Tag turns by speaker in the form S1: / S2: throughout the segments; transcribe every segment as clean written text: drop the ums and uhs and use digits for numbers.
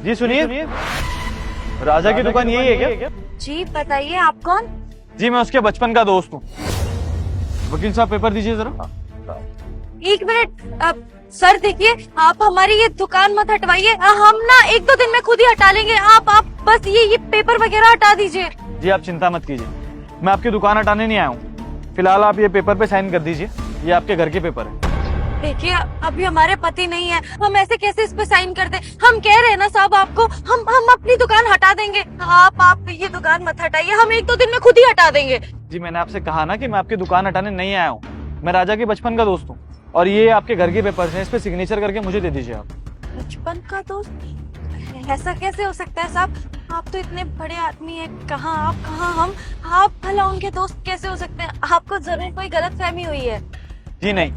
S1: जी सुनिए, राजा की दुकान यही है क्या?
S2: जी बताइए, आप कौन?
S1: जी मैं उसके बचपन का दोस्त हूँ। वकील साहब पेपर दीजिए जरा।
S2: एक मिनट सर देखिए, आप हमारी ये दुकान मत हटवाइए, हम ना एक दो दिन में खुद ही हटा लेंगे। आप बस ये पेपर वगैरह हटा दीजिए।
S1: जी आप चिंता मत कीजिए, मैं आपकी दुकान हटाने नहीं आया हूँ। फिलहाल आप ये पेपर पे साइन कर दीजिए, ये आपके घर के पेपर है।
S2: देखिए अभी हमारे पति नहीं है, हम ऐसे कैसे इस पे साइन कर दें? हम कह रहे हैं ना साहब आपको, हम अपनी दुकान हटा देंगे। आप ये दुकान मत हटाइए, हम एक दो दिन में खुद ही हटा देंगे।
S1: जी मैंने आपसे कहा ना कि मैं आपकी दुकान हटाने नहीं आया हूँ। मैं राजा के बचपन का दोस्त हूँ और ये आपके घर के पेपर हैं, इस पे सिग्नेचर करके मुझे दे दीजिए आप।
S2: बचपन का दोस्त? ऐसा कैसे हो सकता है साहब? आप तो इतने बड़े आदमी हैं, कहाँ आप कहाँ हम, आप भला उनके दोस्त कैसे हो सकते हैं? आपको जरूर कोई गलतफहमी हुई है।
S1: जी नहीं,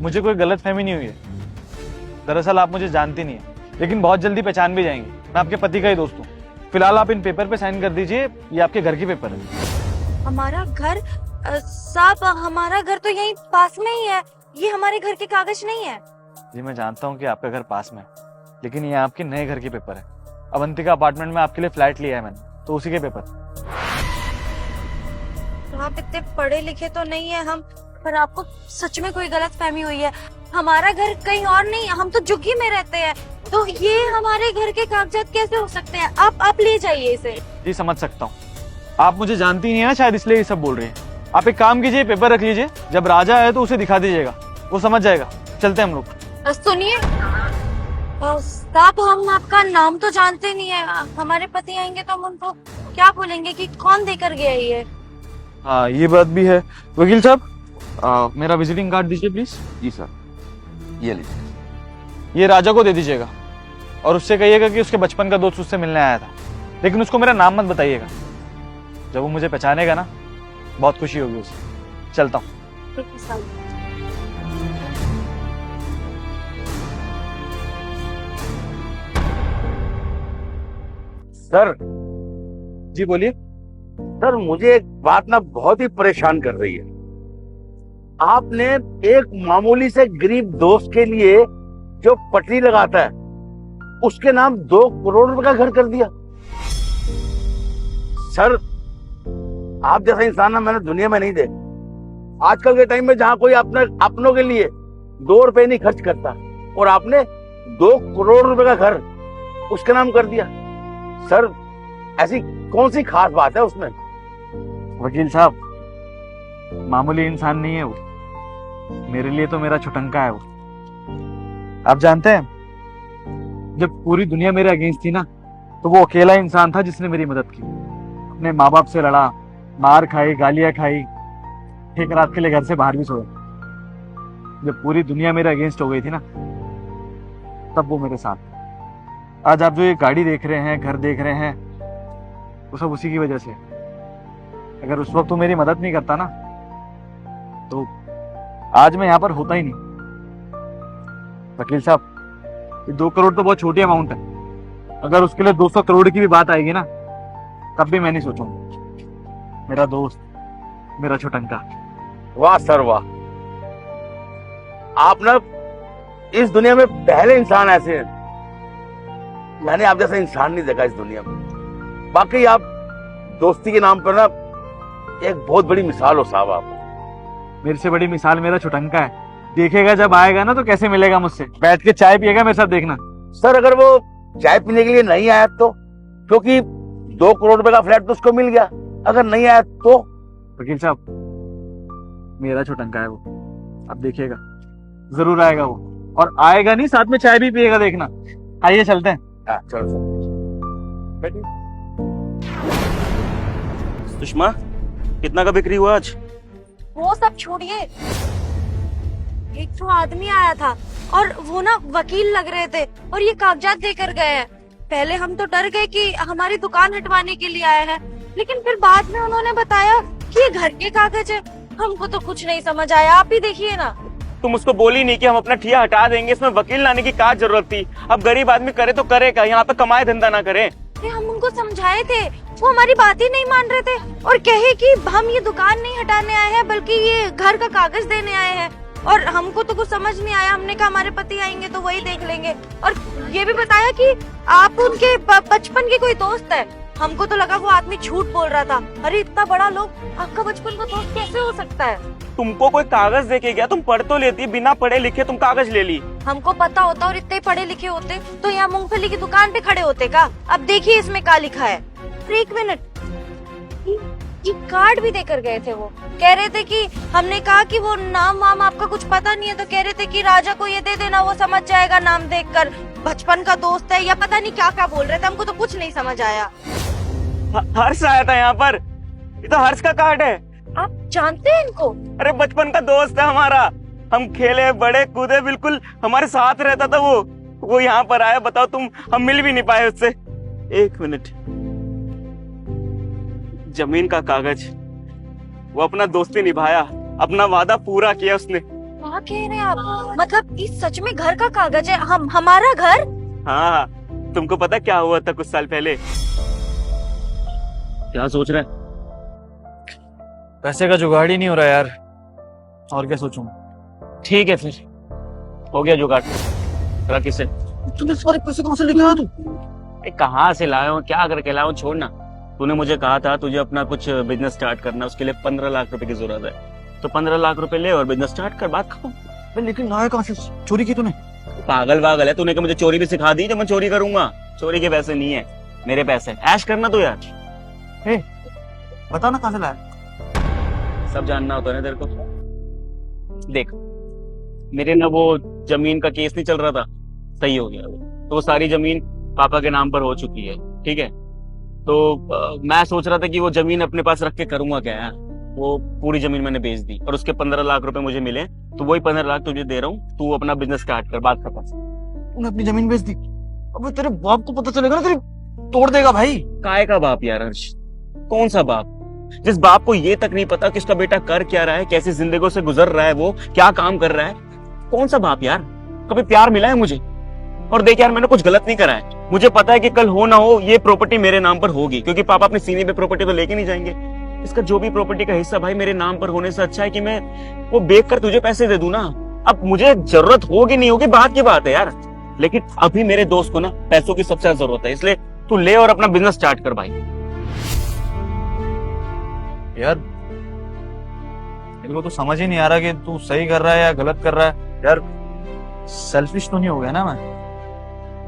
S1: मुझे कोई गलतफहमी नहीं हुई है। दरअसल आप मुझे जानती नहीं है, लेकिन बहुत जल्दी पहचान भी जाएंगे। मैं आपके पति का ही दोस्त हूँ। फिलहाल आप इन पेपर पे साइन कर दीजिए, ये आपके घर के पेपर है।
S2: हमारा घर? साहब हमारा घर तो यहीं पास में ही है, ये हमारे घर के कागज नहीं है।
S1: जी मैं जानता हूँ कि आपका घर पास में है, लेकिन ये आपके नए घर के पेपर है। अवंतिका अपार्टमेंट में आपके लिए फ्लैट लिया है मैंने, तो उसी के पेपर।
S2: तो आप इतने पढ़े लिखे तो नहीं है हम, पर आपको सच में कोई गलतफहमी हुई है। हमारा घर कहीं और नहीं, हम तो झुग्गी में रहते हैं, तो ये हमारे घर के कागजात कैसे हो सकते हैं? आप ले जाइए इसे।
S1: जी समझ सकता हूँ, आप मुझे जानती नहीं है ना, शायद इसलिए ये सब बोल रही है। आप एक काम कीजिए, पेपर रख लीजिए, जब राजा आए तो उसे दिखा दीजिएगा, वो समझ जाएगा। चलते हैं हम लोग।
S2: सुनिए साहब, हम आपका नाम तो जानते नहीं है, हमारे पति आएंगे तो हम उनको क्या बोलेंगे कि कौन देकर गया ये?
S1: हाँ ये बात भी है। वकील साहब मेरा विजिटिंग कार्ड दीजिए प्लीज।
S3: जी सर, ये लीजिए।
S1: ये राजा को दे दीजिएगा और उससे कहिएगा कि उसके बचपन का दोस्त उससे मिलने आया था, लेकिन उसको मेरा नाम मत बताइएगा। जब वो मुझे पहचानेगा ना, बहुत खुशी होगी उसे। चलता हूँ।
S2: ठीक है साहब।
S3: सर,
S1: जी बोलिए।
S3: सर मुझे एक बात ना बहुत ही परेशान कर रही है। आपने एक मामूली से गरीब दोस्त के लिए जो पटरी लगाता है, उसके नाम 2 करोड़ रुपए का घर कर दिया। सर, आप जैसा इंसान ना मैंने दुनिया में नहीं देखा। आजकल के टाइम में जहां कोई अपनों के लिए 2 रुपए नहीं खर्च करता, और आपने 2 करोड़ रुपए का घर उसके नाम कर दिया। सर, ऐसी कौन सी खास बात है उसमें?
S1: वकील साहब, मामूली इंसान नहीं है वो, मेरे लिए तो मेरा छुटंका है वो। आप जानते हैं, जब पूरी दुनिया मेरे अगेंस्ट थी ना, तो वो अकेला इंसान था जिसने मेरी मदद की। अपने माँ बाप से लड़ा, मार खाई, गालियां खाई, एक रात के लिए घर से बाहर भी सोया। जब पूरी दुनिया मेरे अगेंस्ट हो गई थी ना, तब वो मेरे साथ। आज आप जो ये गाड़ी देख रहे हैं, घर देख रहे हैं, वो सब उसी की वजह से। अगर उस वक्त वो मेरी मदद नहीं करता ना, तो आज मैं यहाँ पर होता ही नहीं। वकील साहब, ये 2 करोड़ तो बहुत छोटी अमाउंट है। अगर उसके लिए 200 करोड़ की भी बात आएगी ना, तब भी मैं नहीं सोचूंगा। मेरा दोस्त, मेरा छुटंका।
S3: वाह सर वाह, आप ना इस दुनिया में पहले इंसान ऐसे हैं। मैंने आप जैसा इंसान नहीं देखा इस दुनिया में। बाकी आप दोस्ती के नाम पर ना एक बहुत बड़ी मिसाल हो साहब। आप
S1: मेरे से बड़ी मिसाल मेरा छुटंका है। देखेगा जब आएगा ना, तो कैसे मिलेगा मुझसे, बैठ के चाय पिएगा मेरे साथ, देखना।
S3: सर, अगर वो चाय पीने के लिए नहीं आया तो? क्योंकि 2 करोड़ रुपए का फ्लैट तो उसको मिल गया। अगर नहीं आया तो?
S1: वकील साहब, मेरा छुटंका है वो, अब देखिएगा जरूर आएगा वो। और आएगा नहीं, साथ में चाय भी पिएगा, देखना। आइए चलते हैं।
S3: चलो सर, बैठिए।
S4: सुषमा, कितना का बिक्री हुआ आज?
S2: वो सब छोड़िए, एक जो आदमी आया था और वो ना वकील लग रहे थे और ये कागजात देकर गए हैं। पहले हम तो डर गए कि हमारी दुकान हटवाने के लिए आए हैं, लेकिन फिर बाद में उन्होंने बताया कि ये घर के कागज है। हमको तो कुछ नहीं समझ आया, आप ही देखिए ना।
S4: तुम उसको बोली नहीं कि हम अपना ठिया हटा देंगे, इसमें वकील लाने की क्या जरूरत थी? अब गरीब आदमी करे तो करे क्या, यहाँ पे कमाए धंधा ना करे।
S2: हम उनको समझाए थे, वो हमारी बात ही नहीं मान रहे थे और कहे कि हम ये दुकान नहीं हटाने आए हैं, बल्कि ये घर का कागज देने आए हैं। और हमको तो कुछ समझ नहीं आया। हमने कहा हमारे पति आएंगे तो वही देख लेंगे। और ये भी बताया कि आप उनके बचपन के कोई दोस्त है। हमको तो लगा वो आदमी झूठ बोल रहा था। अरे इतना बड़ा लोग आपका बचपन का दोस्त कैसे हो सकता है?
S4: तुमको कोई कागज देके गया, तुम पढ़ तो लेती, बिना पढ़े लिखे तुम कागज ले ली।
S2: हमको पता होता और इतने पढ़े लिखे होते तो यहाँ मूंगफली की दुकान पे खड़े होते का। अब देखिए इसमें क्या लिखा है। एक मिनट, ये कार्ड भी देकर गए थे। वो कह रहे थे कि हमने कहा कि वो नाम वाम आपका कुछ पता नहीं है, तो कह रहे थे कि राजा को ये दे देना, वो समझ जाएगा नाम देखकर, बचपन का दोस्त है या पता नहीं क्या क्या बोल रहे थे। हमको तो कुछ नहीं समझ आया।
S4: हर्ष आया था यहाँ पर, ये तो हर्ष का कार्ड है।
S2: आप जानते हैं इनको?
S4: अरे बचपन का दोस्त है हमारा, हम खेले बड़े कूदे, बिल्कुल हमारे साथ रहता था वो यहाँ पर आया। बताओ तुम, हम मिल भी नहीं पाए उससे। एक मिनट, जमीन का कागज, वो अपना दोस्ती निभाया, अपना वादा पूरा किया उसने।
S2: क्या कह रहे हैं आप? मतलब इस सच में घर का कागज है? हमारा घर?
S4: हाँ, तुमको पता क्या हुआ था कुछ साल पहले? क्या सोच रहे हैं?
S1: पैसे का जुगाड़ ही नहीं हो रहा यार, और क्या सोचूं।
S4: ठीक है फिर, हो गया जुगाड़। रख इसे।
S1: तूने सारे पैसे कहां से लेके आया तू?
S4: कहाँ से लाया हूँ, क्या करके लाया हूँ, छोड़ ना। तूने मुझे कहा था तुझे अपना कुछ बिजनेस स्टार्ट करना, उसके लिए 15 लाख रुपए की जरूरत है, तो 15 लाख रुपए ले और बिजनेस स्टार्ट कर, बात खत्म।
S1: लेकिन लाया कहां से? चोरी की तूने?
S4: पागल है, तूने क्या मुझे चोरी भी सिखा दी जो मैं चोरी करूंगा? चोरी के पैसे नहीं है, मेरे पैसे। ऐश करना तो यार।
S1: बता ना कहां से लाया।
S4: सब जानना होता है ना तेरे को। देख, मेरे ना वो जमीन का केस नहीं चल रहा था, सही हो गया वो, तो वो सारी जमीन पापा के नाम पर हो चुकी है, ठीक है। तो मैं सोच रहा था कि वो जमीन अपने पास रख के करूंगा क्या यार। वो पूरी जमीन मैंने बेच दी और उसके 15 लाख रुपए मुझे मिले, तो वही 15 लाख तुझे दे रहा हूँ, तू अपना बिजनेस स्टार्ट कर, बात खत्म।
S1: तूने अपनी जमीन बेच दी? अबे तेरे बाप को पता चलेगा ना, तेरी तोड़ देगा भाई।
S4: काय का बाप यार हर्ष? कौन सा बाप? जिस बाप को ये तक नहीं पता कि उसका बेटा कर क्या रहा है, कैसी जिंदगी से गुजर रहा है, वो क्या काम कर रहा है, कौन सा बाप यार? कभी प्यार मिला है मुझे? और देख यार, मैंने कुछ गलत नहीं करा है। मुझे पता है कि कल हो ना हो ये प्रॉपर्टी मेरे नाम पर होगी, क्योंकि पापा अपने सीने पे प्रॉपर्टी तो लेके नहीं जाएंगे। इसका जो भी प्रॉपर्टी का हिस्सा भाई मेरे नाम पर होने से अच्छा है कि मैं वो बेच कर तुझे पैसे दे दूं ना। अब मुझे जरूरत होगी नहीं होगी बात की बात है यार, लेकिन अभी मेरे दोस्त को ना पैसों की सबसे ज्यादा जरूरत है, इसलिए तू ले और अपना बिजनेस स्टार्ट कर भाई।
S1: यार मेरे को तो समझ ही नहीं आ रहा कि तू सही कर रहा है या गलत कर रहा है। यार सेल्फिश तो नहीं हो गया ना मैं?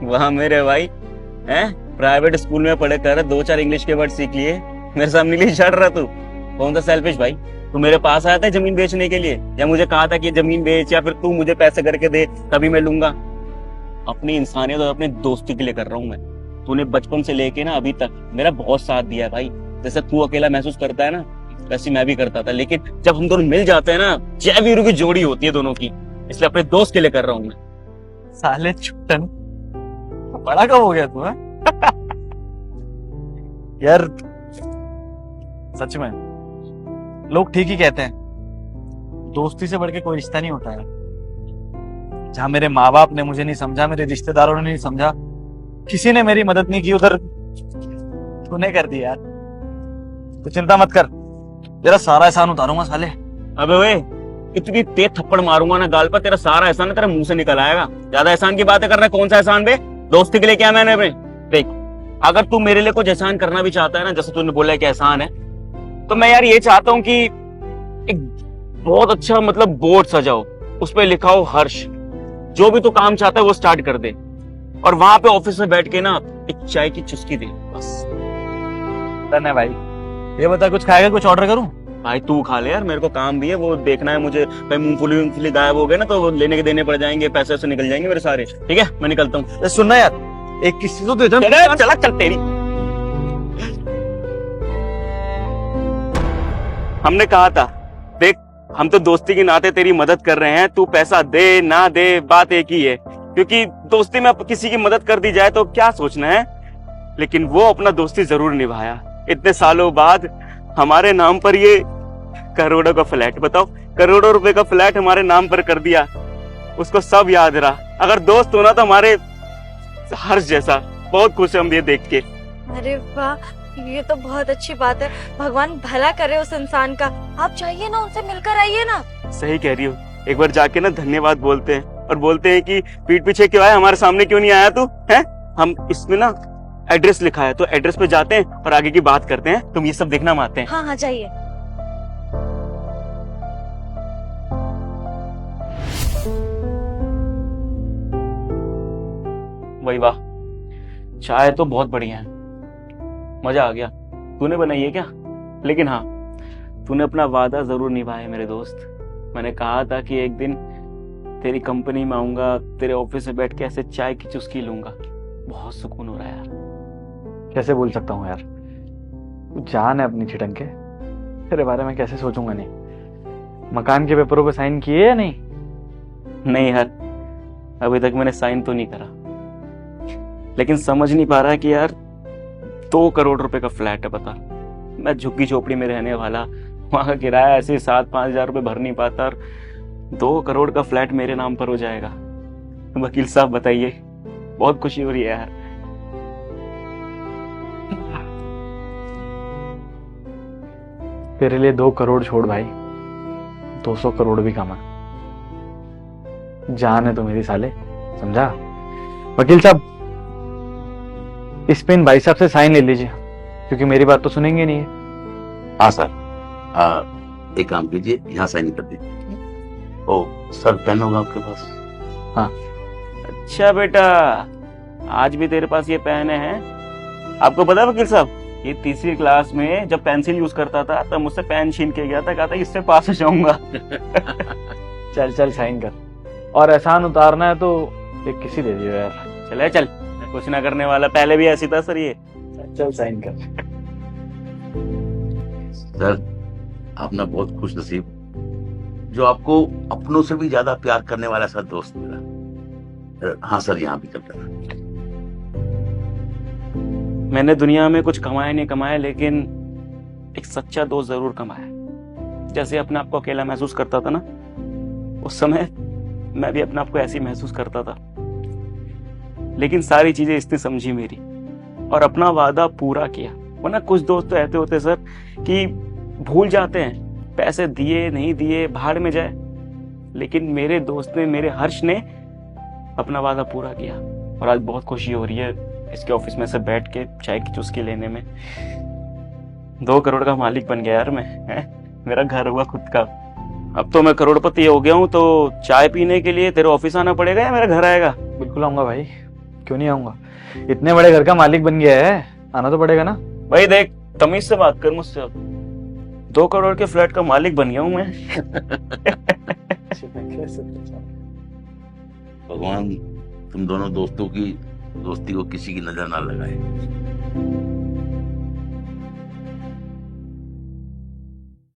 S4: वहाँ मेरे भाई हैं, प्राइवेट स्कूल में पढ़े कर 2-4 इंग्लिश के वर्ड सीख लिए, मेरे सामने लिए चढ़ रहा तू। कौन सा सेल्फिश भाई? तू मेरे पास आया था जमीन बेचने के लिए, या मुझे कहा था कि जमीन बेच, या फिर तू मुझे पैसे करके दे तभी मैं लूंगा? अपनी इंसानियत और अपने दोस्ती के लिए कर रहा हूँ मैं। तूने बचपन से लेके ना अभी तक मेरा बहुत साथ दिया भाई। जैसे तू अकेला महसूस करता है ना, वैसे मैं भी करता था, लेकिन जब हम दोनों मिल जाते हैं ना, जय वीरू की जोड़ी होती है दोनों की, इसलिए अपने दोस्त के लिए कर रहा हूँ मैं।
S1: साले छुट्टन, बड़ा कब हो गया तू है? यार सच में लोग ठीक ही कहते हैं, दोस्ती से बढ़ के कोई रिश्ता नहीं होता है। जहां मेरे माँ बाप ने मुझे नहीं समझा, मेरे रिश्तेदारों ने नहीं समझा, किसी ने मेरी मदद नहीं की, उधर तूने कर दी यार। तो चिंता मत कर, तेरा सारा एहसान उतारूंगा साले।
S4: अबे वे, इतनी तेज थप्पड़ मारूंगा ना गाल पर, तेरा सारा एहसान तेरा मुंह से निकल आएगा। ज्यादा एहसान की बातें कर रहा है। कौन सा एहसान बे? दोस्ती के लिए क्या मैंने बे? देख, अगर तू मेरे लिए कुछ एहसान करना भी चाहता है ना, जैसे तूने बोला है कि एहसान है, तो मैं यार ये चाहता हूँ कि एक बहुत अच्छा मतलब बोर्ड सजाओ, उस पर लिखा हो हर्ष, जो भी तू काम चाहता है वो स्टार्ट कर दे, और वहां पे ऑफिस में बैठ के ना एक चाय की चुस्की दे बस।
S1: डन है भाई। ये बता, कुछ खाएगा? कुछ ऑर्डर करूं?
S4: भाई तू खा ले यार, मेरे को काम भी है, वो देखना है मुझे। भाई मूंगफली गायब हो गए ना, तो वो लेने के देने पड़ जाएंगे, पैसे से निकल जाएंगे मेरे सारे। ठीक है, मैं निकलता हूँ।
S1: सुनना यार, एक किसी तो दे दे।
S4: चला चल तेरी। हमने कहा था, देख हम तो दोस्ती के नाते तेरी मदद कर रहे हैं, तू पैसा दे ना दे बात एक ही है, क्योंकि दोस्ती में किसी की मदद कर दी जाए तो क्या सोचना है, लेकिन वो अपना दोस्ती जरूर निभाया। इतने सालों बाद हमारे नाम पर ये करोड़ों का फ्लैट, बताओ करोड़ों रुपए का फ्लैट हमारे नाम पर कर दिया, उसको सब याद रहा। अगर दोस्त होना तो हमारे हर्ष जैसा। बहुत खुश है हम ये देख के।
S2: अरे वाह, ये तो बहुत अच्छी बात है। भगवान भला करे उस इंसान का। आप चाहिए ना, उनसे मिलकर आइए ना।
S4: सही कह रही हो, एक बार जाके ना धन्यवाद बोलते हैं और बोलते हैं कि पीठ पीछे क्यों आया, हमारे सामने क्यों नहीं आया तू है। हम इसमें ना एड्रेस लिखा है, तो एड्रेस पे जाते हैं और आगे की बात करते हैं। तुम ये सब देखना हम आते हैं।
S2: हाँ हाँ जाइए।
S4: वही वाह, चाय तो बहुत बढ़िया है, मजा आ गया। तूने बनाई है क्या? लेकिन हाँ, तूने अपना वादा जरूर निभाया है मेरे दोस्त। मैंने कहा था कि एक दिन तेरी कंपनी में आऊंगा, तेरे ऑफिस में बैठ के ऐसे चाय की चुस्की लूंगा। बहुत सुकून हो रहा है यार।
S1: कैसे बोल सकता हूँ यार, तू जान है अपनी छिटंग के, तेरे बारे में कैसे सोचूंगा नहीं। मकान के पेपरों पे साइन किए या नहीं?
S4: नहीं यार, अभी तक मैंने साइन तो नहीं करा, लेकिन समझ नहीं पा रहा कि यार 2 करोड़ रुपए का फ्लैट है, बता। मैं झुग्गी झोपड़ी में रहने वाला, वहां का किराया ऐसे 7-5 हजार रुपए भर नहीं पाता, और 2 करोड़ का फ्लैट मेरे नाम पर हो जाएगा। वकील साहब बताइए, बहुत खुशी हो रही है यार।
S1: तेरे लिए 2 करोड़ छोड़ भाई, 200 करोड़ भी कमा। जान है तो मेरी साले, समझा? वकील साहब, इस पे इन भाई साहब से साइन ले लीजिए, क्योंकि मेरी बात तो सुनेंगे नहीं है।
S3: हाँ सर, एक काम कीजिए, यहाँ साइन कर दीजिए। ओ सर, पेन होगा आपके पास?
S1: हाँ।
S4: अच्छा बेटा, आज भी तेरे पास ये पेन है? आपको पता है वकील साहब, ये 3री क्लास में जब पेंसिल यूज करता था तब मुझसे पेन छीन के गया था, कहा था इससे पास हो जाऊंगा।
S1: चल चल साइन कर, और एहसान उतारना है तो एक किसी दे दियो यार।
S4: चले चल, कुछ ना करने वाला, पहले भी ऐसी था सर ये।
S1: चल साइन कर।
S3: सर, आप ना बहुत खुश नसीब, जो आपको अपनों से भी ज्यादा प्यार करने वाला सर दोस्त मिला। हाँ सर, यहाँ भी करता है।
S4: मैंने दुनिया में कुछ कमाया नहीं कमाया, लेकिन एक सच्चा दोस्त जरूर कमाया। जैसे अपने आप को अकेला महसूस करता था ना, उस समय मैं भी अपने आप को ऐसे ही महसूस करता था, लेकिन सारी चीजें इसने समझी मेरी और अपना वादा पूरा किया। वरना कुछ दोस्त तो ऐसे होते सर कि भूल जाते हैं, पैसे दिए नहीं दिए भाड़ में जाए, लेकिन मेरे दोस्त ने, मेरे हर्ष ने अपना वादा पूरा किया। और आज बहुत खुशी हो रही है इसके ऑफिस में से बैठ के चाय की चुस्की लेने में। 2 करोड़ का मालिक बन गया यार मैं, मेरा घर हुआ खुद का। अब तो मैं करोड़पति हो गया हूँ, तो चाय पीने के लिए तेरे ऑफिस आना पड़ेगा या मेरे घर आएगा?
S1: बिल्कुल आऊंगा भाई, क्यों नहीं आऊंगा। इतने बड़े घर का मालिक बन गया है, आना तो पड़ेगा ना। भाई
S4: देख, तमीज से बात कर मुझसे। अब 2 करोड़ के फ्लैट का मालिक बन गया हूँ मैं।
S3: भगवान तुम दोनों दोस्तों की दोस्ती को किसी की नजर ना लगाए।